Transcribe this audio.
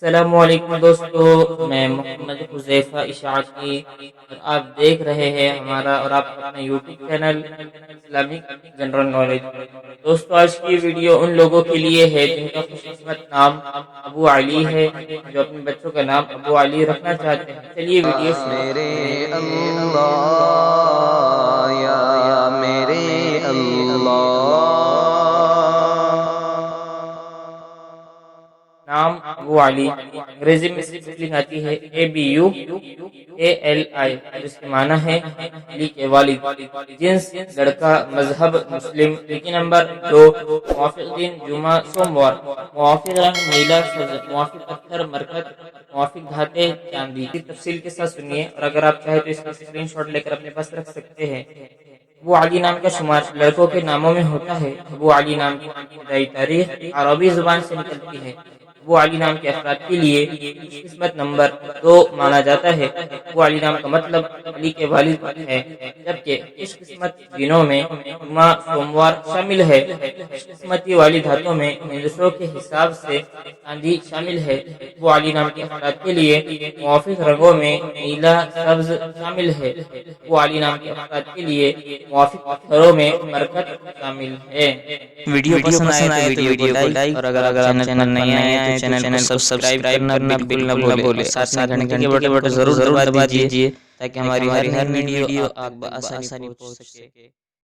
السلام علیکم دوستو، میں محمد حذیفہ اشاعتی اور آپ دیکھ رہے ہیں ہمارا اور آپ اپنا YouTube channel Islamic general knowledge. دوستو، آج کی ویڈیو ان لوگوں کے لیے ہے جن کا خوش قسمت نام ابو علی ہے، جو اپنے بچوں کا نام ابو علی رکھنا چاہتے ہیں۔ چلیے ویڈیو شروع کرتے ہیں۔ میرے اللہ یا میرے اللہ، نام ابو علی انگریزی میں سپیلنگ آتی ہے ABUALI، اور اس کے معنی ہے علی کے والد۔ جنس لڑکا، مذہب مسلم، لکی نمبر 2، موافق دن جمعہ سوموار، موافق رنگ نیلا سبز، موافق پتھر مرکت، موافق دھاتے چاندی۔ تفصیل کے ساتھ سنیے، اور اگر آپ چاہیں تو اس کا اسکرین شاٹ لے کر اپنے پاس رکھ سکتے ہیں۔ ابو علی نام کا شمار لڑکوں کے ناموں میں ہوتا ہے۔ ابو علی نام کی ابتدائی تاریخ عربی زبان سے نکلتی ہے۔ ابو علی نام کے افراد کے لیے خوش قسمت نمبر 2 مانا جاتا ہے۔ ابو علی نام کا مطلب علی کے والد ہے، جبکہ خوش قسمت دنوں میں جمعہ سوموار شامل ہے۔ خوش قسمتی والی دھاتوں میں ہندسوں کے حساب سے چاندی شامل ہے۔ ابو علی نام کے افراد کے لیے موافق رنگوں میں نیلا سبز شامل ہے۔ ابو علی نام کے افراد کے لیے موافق پتھروں میں مرکت شامل ہے۔ ویڈیو پسند آئے تو ویڈیو کو لائک، اور اگر آپ چینل پر نئے آئے تو چینل کو سبسکرائب کرنا بالکل نہ بھولے، اور ساتھ میں گھنٹی کے بٹن کو ضرور دبا دیجیے تاکہ ہماری ہر نئی ویڈیو آپ تک بآسانی پہنچ سکے۔